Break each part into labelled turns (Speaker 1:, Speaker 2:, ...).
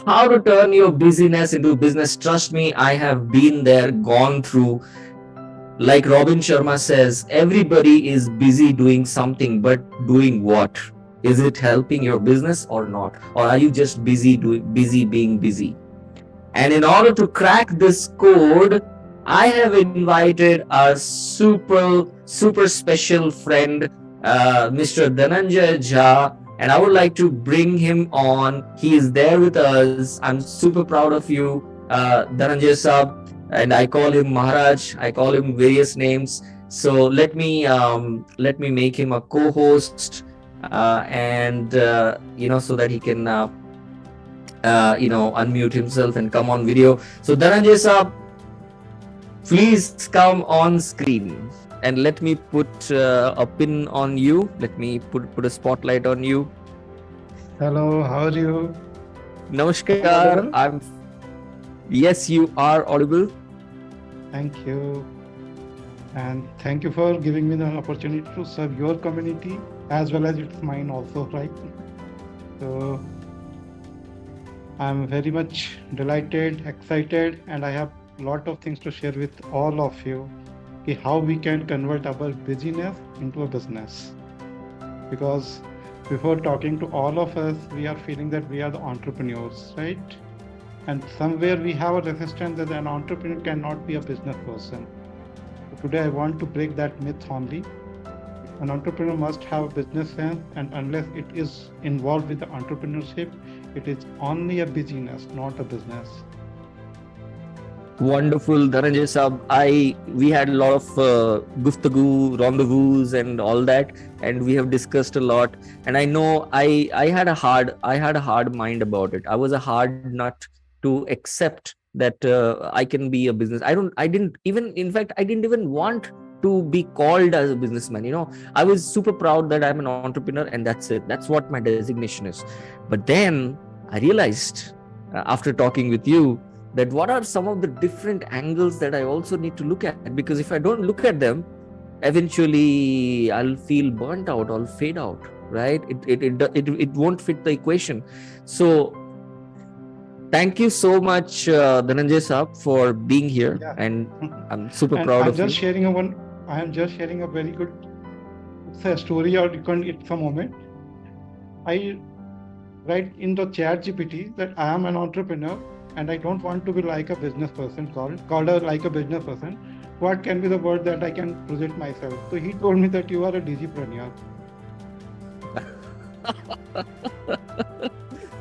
Speaker 1: how to turn your busyness into business. Trust me, I have been there, gone through. Like Robin Sharma says, everybody is busy doing something, but doing what? Is it helping your business or not? Or are you just busy being busy? And in order to crack this code, I have invited our super special friend, Mr. Dhananjay Jha, and I would like to bring him on. He is there with us. I'm super proud of you, Dhananjay Saab, and I call him Maharaj. I call him various names. So let me make him a co-host, and so that he can unmute himself and come on video. So Dhananjay Saab, please come on screen and let me put a pin on you. Let me put a spotlight on you.
Speaker 2: Hello, how are you? I'm
Speaker 1: Namaskar.
Speaker 2: audible?
Speaker 1: Yes, you are audible.
Speaker 2: Thank you. And thank you for giving me the opportunity to serve your community as well as it's mine also, right? So I'm very much delighted, excited, and I have a lot of things to share with all of you. Okay, how we can convert our busyness into a business. Because before talking to all of us, we are feeling that we are the entrepreneurs, right? And somewhere we have a resistance that an entrepreneur cannot be a business person. So today I want to break that myth only. An entrepreneur must have a business sense, and unless it is involved with the entrepreneurship, it is only a business, not a business.
Speaker 1: Wonderful, Dhananjay Saab. We had a lot of guftagu, rendezvous, and all that, and we have discussed a lot. And I know I had a hard mind about it. I was a hard nut to accept that I can be a business. I didn't even, in fact, I didn't even want to be called as a businessman. I was super proud that I'm an entrepreneur, and that's it. That's what my designation is. But then I realized, after talking with you, that what are some of the different angles that I also need to look at, because if I don't look at them, eventually I'll feel burnt out, I'll fade out, right? It won't fit the equation. So thank you so much, Dhananjay Saab, for being here,
Speaker 2: Yeah.
Speaker 1: and I'm super
Speaker 2: And
Speaker 1: proud
Speaker 2: I'm
Speaker 1: of
Speaker 2: just
Speaker 1: you.
Speaker 2: sharing a one. I am just sharing a very good, it's a story, or you can. It's a moment. I write in the chat GPT that I am an entrepreneur and I don't want to be like a business person called like a business person. What can be the word that I can present myself? So he told me that you are a digipreneur.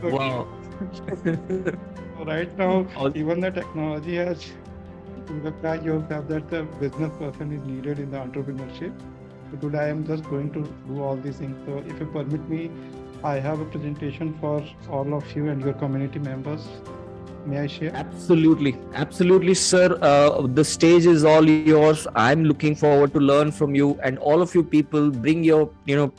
Speaker 2: Okay.
Speaker 1: Wow.
Speaker 2: So right now,
Speaker 1: All-
Speaker 2: even the technology has looked at yourself that the business person is needed in the entrepreneurship. So today I am just going to do all these things. So if you permit me, I have a presentation for all of you and your community members. May I share?
Speaker 1: Absolutely, sir. The stage is all yours. I'm looking forward to learn from you, and all of you people, bring your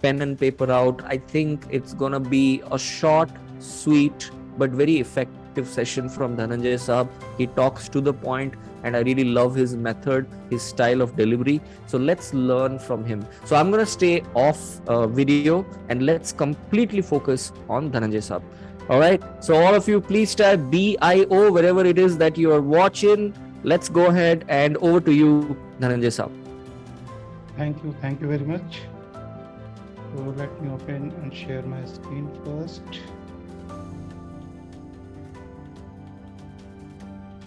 Speaker 1: pen and paper out. I think it's gonna be a short, sweet, but very effective session from Dhananjay Saab. He talks to the point, and I really love his method, his style of delivery. So let's learn from him. So I'm gonna stay off video, and let's completely focus on Dhananjay Saab. All right. So all of you, please type BIO wherever it is that you are watching. Let's go ahead and over to you, Dhananjay Saab.
Speaker 2: Thank you. Thank you very much. So let me open and share my screen first.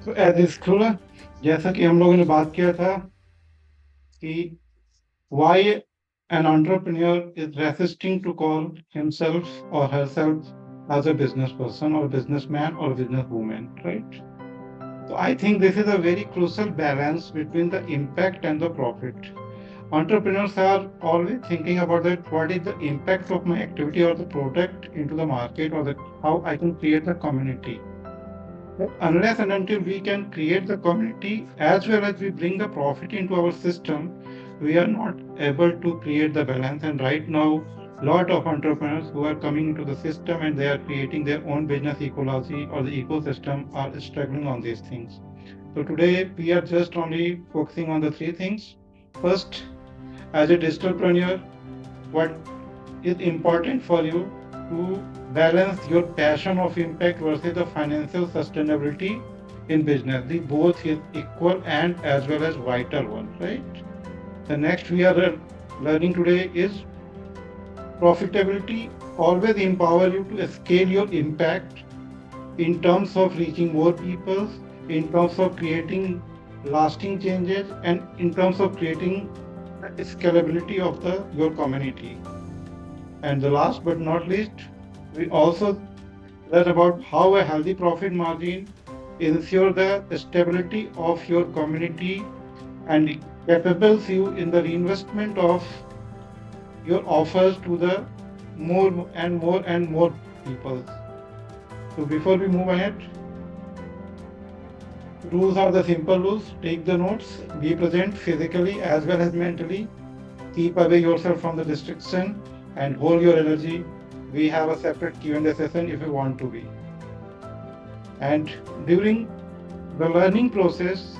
Speaker 2: So as is clear, जैसा कि हम लोगों ने बात किया था कि why an entrepreneur is resisting to call himself or herself as a business person or businessman or businesswoman, right? So I think this is a very crucial balance between the impact and the profit. Entrepreneurs are always thinking about that what is the impact of my activity or the product into the market or the, how I can create the community. But unless and until we can create the community as well as we bring the profit into our system, we are not able to create the balance. And right now, lot of entrepreneurs who are coming into the system and they are creating their own business ecology or the ecosystem are struggling on these things. So today we are just only focusing on the three things. First, as a digitalpreneur, what is important for you to balance your passion of impact versus the financial sustainability in business. The both is equal and as well as vital one, right? The next we are learning today is profitability always empower you to scale your impact in terms of reaching more people, in terms of creating lasting changes, and in terms of creating the scalability of the your community. And the last but not least, we also learn about how a healthy profit margin ensure the stability of your community and capables you in the reinvestment of your offers to the more and more and more people. So before we move ahead, rules are the simple rules. Take the notes, be present physically as well as mentally, keep away yourself from the distraction and hold your energy. We have a separate Q&A session if you want to be. And during the learning process,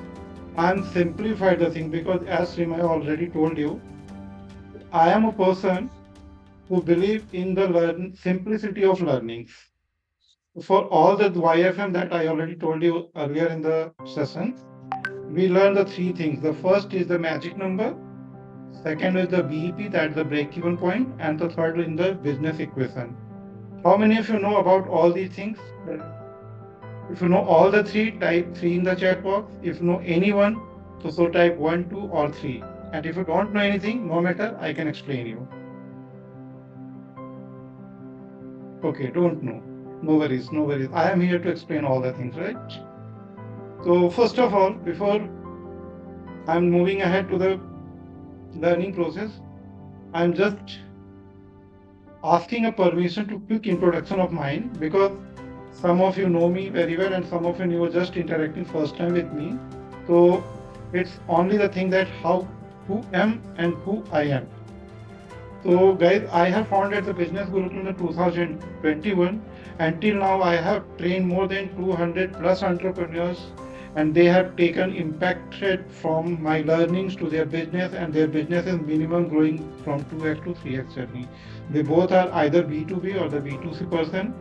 Speaker 2: I'm simplified the thing because as Srimay already told you, I am a person who believe in the simplicity of learnings. For all the YFM that I already told you earlier in the session, we learn the three things. The first is the magic number, second is the BEP, that's the break-even point, and the third is the business equation. How many of you know about all these things? If you know all the three, type 3 in the chat box. If you know anyone, so type 1, 2, or 3. And if you don't know anything, no matter, I can explain you. Okay, don't know. No worries, no worries. I am here to explain all the things, right? So first of all, before I'm moving ahead to the learning process, I'm just asking a permission to quick introduction of mine because some of you know me very well and some of you were just interacting first time with me. So it's only the thing that who am and who I am. So guys, I have founded the Business Gurukul in the 2021. Until now, I have trained more than 200 plus entrepreneurs and they have taken impacted from my learnings to their business and their business is minimum growing from 2x to 3x journey. They both are either B2B or the B2C person.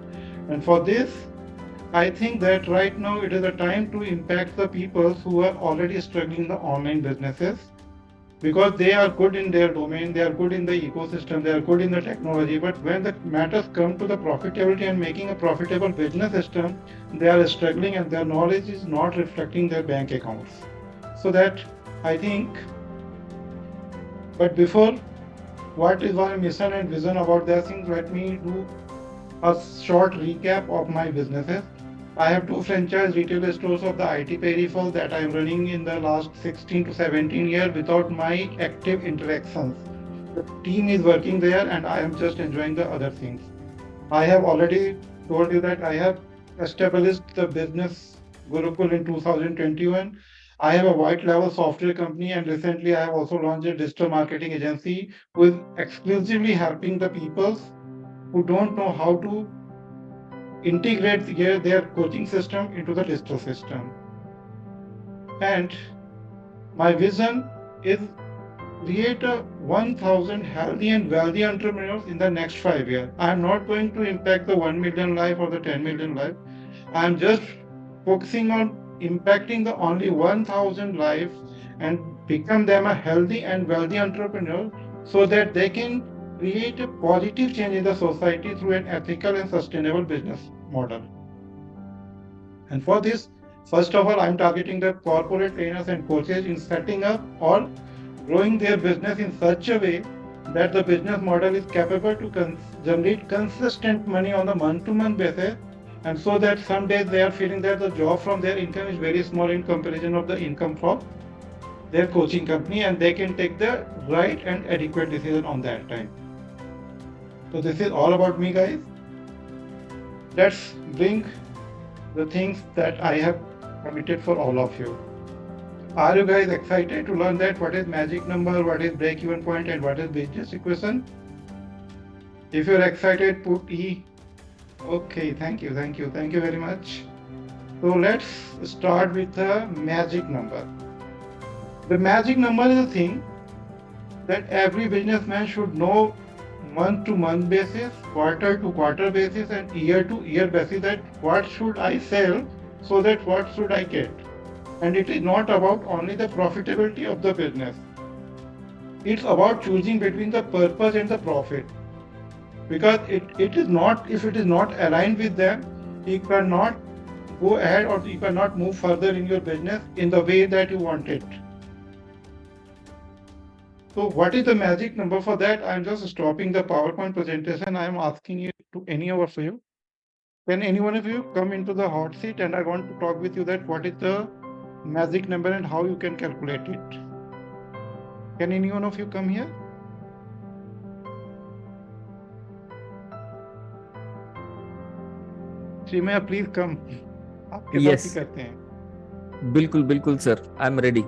Speaker 2: And for this, I think that right now it is a time to impact the people who are already struggling in the online businesses because they are good in their domain, they are good in the ecosystem, they are good in the technology. But when the matters come to the profitability and making a profitable business system, they are struggling and their knowledge is not reflecting their bank accounts. So that I think, but before what is my mission and vision about these things, let me do a short recap of my businesses. I have two franchise retail stores of the IT peripheral that I am running in the last 16 to 17 years without my active interactions. The team is working there and I am just enjoying the other things. I have already told you that I have established the business Gurukul in 2021. I have a white level software company and recently I have also launched a digital marketing agency who is exclusively helping the people who don't know how to integrate their coaching system into the digital system. And my vision is create a 1,000 healthy and wealthy entrepreneurs in the next 5 years. I am not going to impact the 1 million life or the 10 million life. I am just focusing on impacting the only 1,000 lives and become them a healthy and wealthy entrepreneur so that they can create a positive change in the society through an ethical and sustainable business model. And for this, first of all, I'm targeting the corporate trainers and coaches in setting up or growing their business in such a way that the business model is capable to generate consistent money on the month-to-month basis, and so that some days they are feeling that the job from their income is very small in comparison of the income from their coaching company, and they can take the right and adequate decision on that time. So this is all about me, guys. Let's bring the things that I have committed for all of you. Are you guys excited to learn that what is magic number, what is break-even point, and what is business equation? If you're excited, put E. Okay, thank you, thank you, thank you very much. So let's start with the magic number. The magic number is a thing that every businessman should know month to month basis, quarter to quarter basis, and year to year basis, that what should I sell so that what should I get. And it is not about only the profitability of the business. It's about choosing between the purpose and the profit. Because it is not, if it is not aligned with them, you cannot go ahead or you cannot move further in your business in the way that you want it. So what is the magic number for that? I'm just stopping the PowerPoint presentation. I'm asking you to any of you. Can any one of you come into the hot seat, and I want to talk with you that what is the magic number and how you can calculate it. Can any one of you come here? Shreemaya please come, आपके साथ ही
Speaker 1: Yes,
Speaker 2: करते हैं.
Speaker 1: बिल्कुल बिल्कुल sir. I'm ready.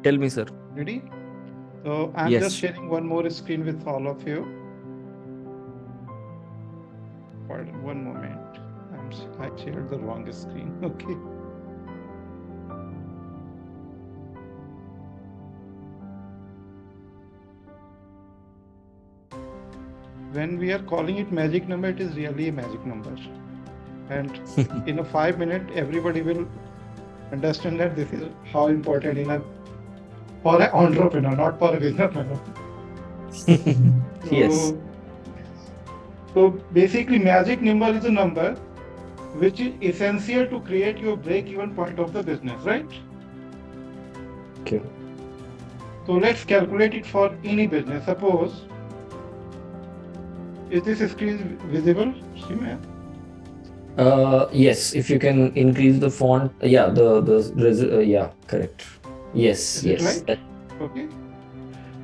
Speaker 1: Tell me, sir.
Speaker 2: Ready? So I'm just
Speaker 1: Yes.
Speaker 2: sharing one more screen with all of you. Pardon, one moment. I shared the wrong screen. Okay. When we are calling it magic number, it is really a magic number. And in a 5 minutes, everybody will understand that this is how important for an entrepreneur, not for a businessman.
Speaker 1: Yes.
Speaker 2: So basically, magic number is a number which is essential to create your break-even point of the business, right?
Speaker 1: Okay.
Speaker 2: So let's calculate it for any business. Suppose, is this screen visible?
Speaker 1: Yes, if you can increase the font. Yeah, yeah, correct. Yes,
Speaker 2: Is
Speaker 1: yes.
Speaker 2: it right? Okay.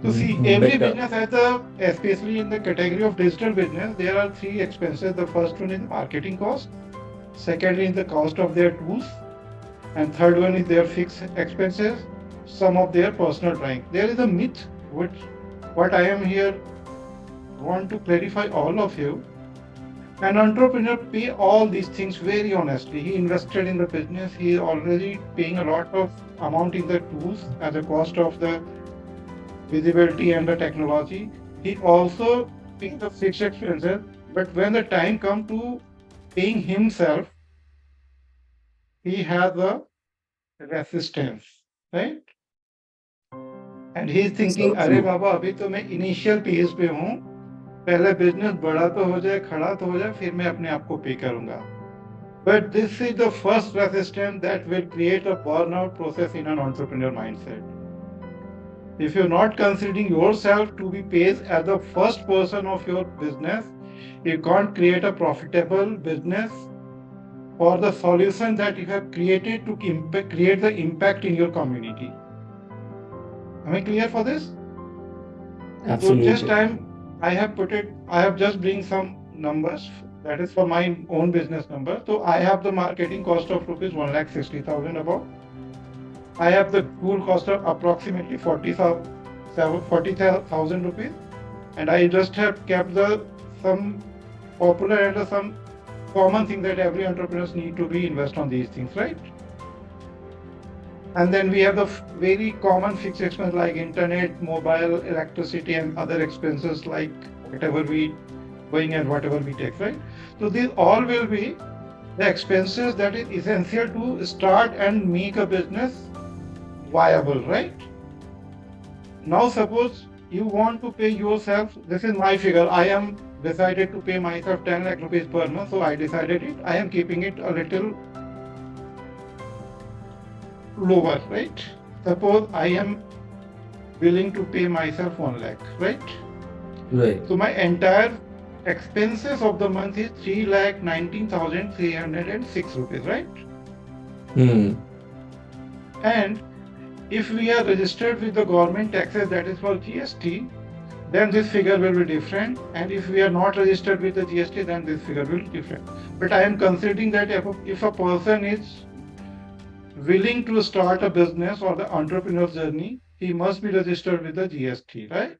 Speaker 2: So see, every business has especially in the category of digital business, there are three expenses. The first one is marketing cost, second is the cost of their tools, and third one is their fixed expenses, some of their personal time. There is a myth which what I am here want to clarify all of you. An entrepreneur pay all these things very honestly. He invested in the business. He is already paying a lot of amount in the tools at the cost of the visibility and the technology. He also pays the fixed expenses. But when the time comes to paying himself, he has a resistance, right? And he is thinking,
Speaker 1: So
Speaker 2: अरे
Speaker 1: true.
Speaker 2: बाबा अभी तो मैं initial page पे हूँ, पहले business बड़ा तो हो जाए, खड़ा तो हो जाए, फिर मैं अपने आप को पे करूंगा. But this is the first resistance that will create a burnout process in an entrepreneur mindset. If you're not considering yourself to be paid as the first person of your business, you can't create a profitable business for the solution that you have created to create the impact in your community. Am I clear for this?
Speaker 1: Absolutely.
Speaker 2: So just I have just bring some numbers. That is for my own business number. So I have the marketing cost of rupees 1,60,000 above. I have the tool cost of approximately 40,000 rupees, and I just have kept some popular and some common thing that every entrepreneurs need to be invest on these things, right? And then we have the very common fixed expense like internet, mobile, electricity, and other expenses like whatever we going and whatever we take, right? So these all will be the expenses that is essential to start and make a business viable, right? Now suppose you want to pay yourself, this is my figure, I am decided to pay myself 10 lakh rupees per month, so I decided it, I am keeping it a little lower, right? Suppose I am willing to pay myself 1 lakh, right?
Speaker 1: Right.
Speaker 2: So my entire expenses of the month is 3,19,306 rupees, right? And if we are registered with the government taxes, that is for GST, then this figure will be different. And if we are not registered with the GST, then this figure will be different. But I am considering that if a person is willing to start a business or the entrepreneur journey, he must be registered with the GST, right?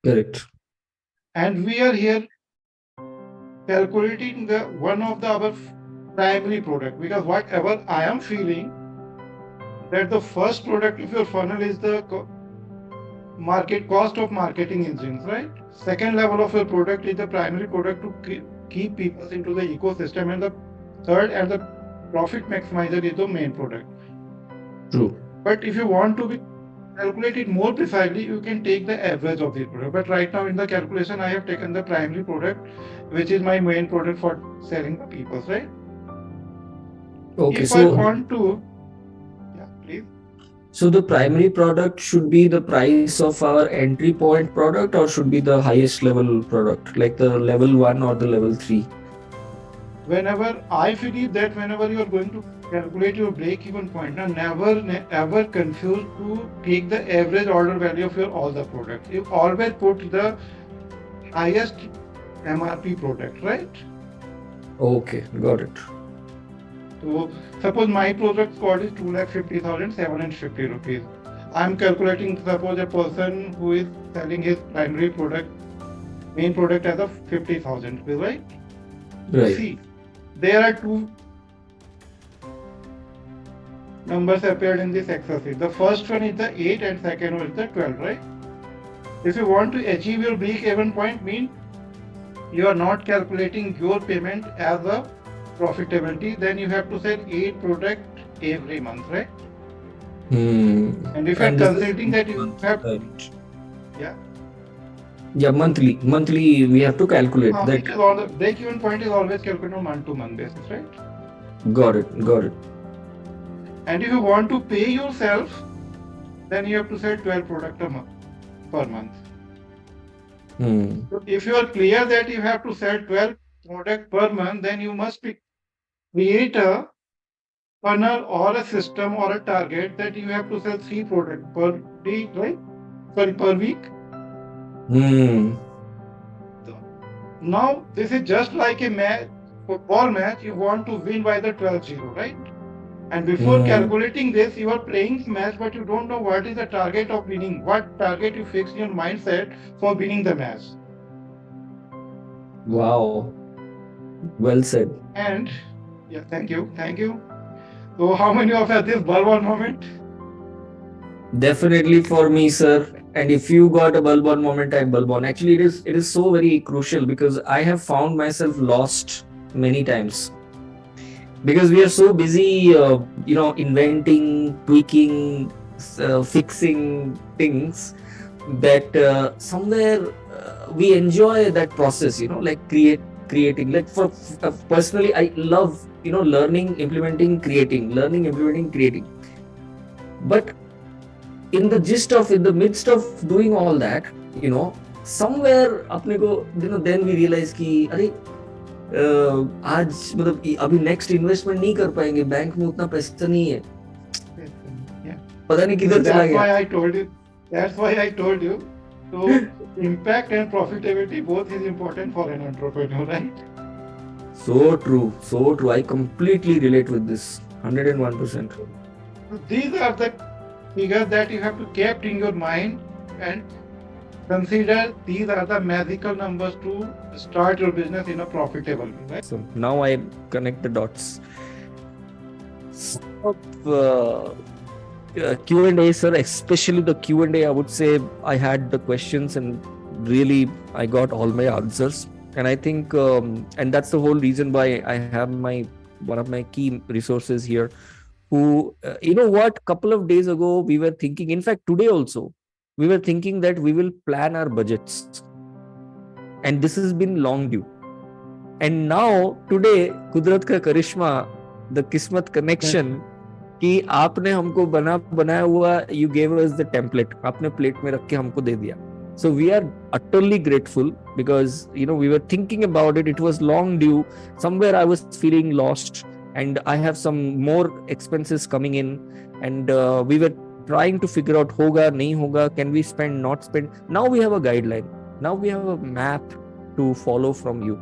Speaker 1: Correct.
Speaker 2: And we are here calculating the one of the our primary product, because whatever I am feeling that the first product of your funnel is the market cost of marketing engines, right? Second level of your product is the primary product to keep people into the ecosystem, and the third and the profit maximizer is the main product.
Speaker 1: True.
Speaker 2: But if you want to be calculate it more precisely, you can take the average of the product. But right now in the calculation, I have taken the primary product, which is my main product for selling the people, right?
Speaker 1: Okay,
Speaker 2: If I
Speaker 1: so
Speaker 2: want to, yeah, please.
Speaker 1: so the primary product should be the price of our entry point product, or should be the highest level product, like the level 1 or the level 3?
Speaker 2: Whenever I believe that whenever you are going to calculate your break-even point, now ever confuse to take the average order value of your all the products. You always put the highest MRP product, right?
Speaker 1: Okay, got it.
Speaker 2: So suppose my product cost is 2,50,750 rupees. I'm calculating suppose a person who is selling his primary product, main product as of 50,000 rupees, right? So
Speaker 1: Right.
Speaker 2: see, there are two numbers appeared in this exercise. The first one is the 8 and second one is the 12, right? If you want to achieve your break-even point, mean you are not calculating your payment as a profitability, then you have to sell 8 product every month, right? And if you are
Speaker 1: And this is
Speaker 2: considering that you
Speaker 1: month,
Speaker 2: have,
Speaker 1: right?
Speaker 2: yeah,
Speaker 1: Yeah, monthly. Monthly, we have to calculate that.
Speaker 2: it is all the break-even point is always calculated on month-to-month basis, right?
Speaker 1: Got it. Got it.
Speaker 2: And if you want to pay yourself, then you have to sell 12 product a month per month.
Speaker 1: Hmm.
Speaker 2: So if you are clear that you have to sell 12 product per month, then you must create a funnel or a system or a target that you have to sell 3 product per day, right? Sorry, per week.
Speaker 1: Hmm.
Speaker 2: So now this is just like a match, football match. You want to win by the 12-0, right? And before
Speaker 1: Hmm.
Speaker 2: calculating this, you are playing match, but you don't know what is the target of winning. What target you fix in your mindset for winning the match.
Speaker 1: Wow. Well said.
Speaker 2: And yeah, thank you. So how many of us this bulb on moment?
Speaker 1: Definitely for me, sir. And if you got a bulb on moment, I bulb on. Actually, it is so very crucial because I have found myself lost many times because we are so busy, inventing, tweaking, fixing things that somewhere we enjoy that process. Like creating. Like personally, I love learning, implementing, creating, learning, implementing, creating. But in the midst of doing all that, somewhere अपने को then we realize कि अरे आज मतलब अभी next investment नहीं कर पाएंगे, बैंक में उतना पैसा नहीं है,
Speaker 2: Yeah.
Speaker 1: पता नहीं किधर चला
Speaker 2: That's
Speaker 1: गया.
Speaker 2: why I told you. That's why I told you. So impact and profitability both is important for an entrepreneur, right?
Speaker 1: So true, so true. I completely relate with this 101%.
Speaker 2: So these are the figures that you have to keep in your mind and consider these are the magical numbers to start your business in a profitable way, right?
Speaker 1: So now I connect the dots. So, Q&A, sir, especially the Q&A, I would say I had the questions and really I got all my answers. And I think, and that's the whole reason why I have one of my key resources here who, couple of days ago we were thinking, in fact, today also, we were thinking that we will plan our budgets. And this has been long due. And now, today, Kudrat ka Karishma, the Kismat connection, कि आपने हमको बनाया हुआ, you gave us the template, आपने plate में रख के हमको दे दिया. So we are utterly grateful because we were thinking about it. It was long due. Somewhere I was feeling lost, and I have some more expenses coming in, and we were trying to figure out hoga, nahi hoga, can we spend, not spend. Now we have a guideline. Now we have a map to follow from you.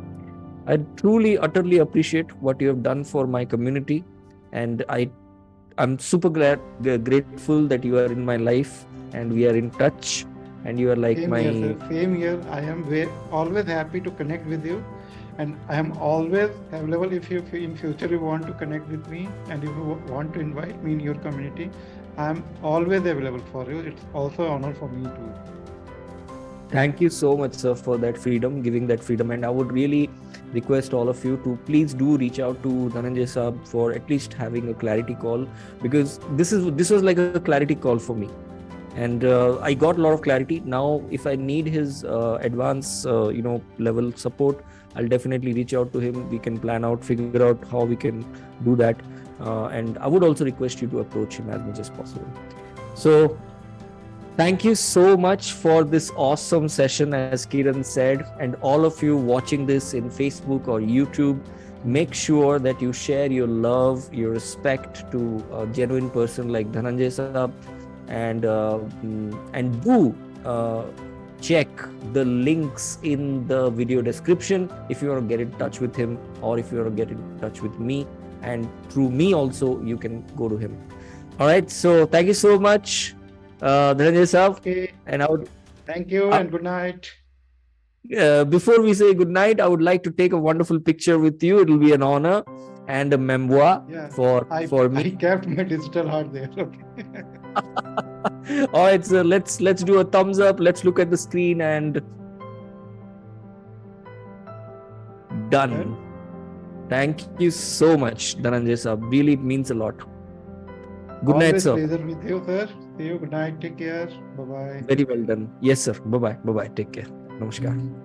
Speaker 1: I truly, utterly appreciate what you have done for my community, and I'm super grateful that you are in my life and we are in touch, and you are like
Speaker 2: Same
Speaker 1: my.
Speaker 2: here, sir. Same here. I am always happy to connect with you, and I am always available if you in future you want to connect with me and if you want to invite me in your community. I'm always available for you. It's also an honor for me too.
Speaker 1: Thank you so much, sir, for that freedom, giving that freedom. And I would really request all of you to please do reach out to Dhananjay Saab for at least having a clarity call, because this was like a clarity call for me. And I got a lot of clarity. Now if I need his advance level support, I'll definitely reach out to him. We can plan out, figure out how we can do that, and I would also request you to approach him as much as possible. So thank you so much for this awesome session, as Kiran said. And all of you watching this in Facebook or YouTube, make sure that you share your love, your respect to a genuine person like Dhananjay Saab, and do check the links in the video description if you want to get in touch with him, or if you want to get in touch with me, and through me also you can go to him. All right, so thank you so much, Dhananjay Saab.
Speaker 2: Okay.
Speaker 1: And I would,
Speaker 2: Thank you and good night.
Speaker 1: before we say goodnight, I would like to take a wonderful picture with you. It will be an honor and a memoir
Speaker 2: Yeah.
Speaker 1: for
Speaker 2: I
Speaker 1: me.
Speaker 2: kept my digital heart there. Okay.
Speaker 1: All right, so let's do a thumbs up. Let's look at the screen and done. Thank you so much, Dhananjay Saab. Really means a lot. Good night,
Speaker 2: Always
Speaker 1: sir.
Speaker 2: pleasure with you, sir. See you. Good night. Take care. Bye bye.
Speaker 1: Very well done. Yes, sir. Bye bye. Bye bye. Take care. Namaskar.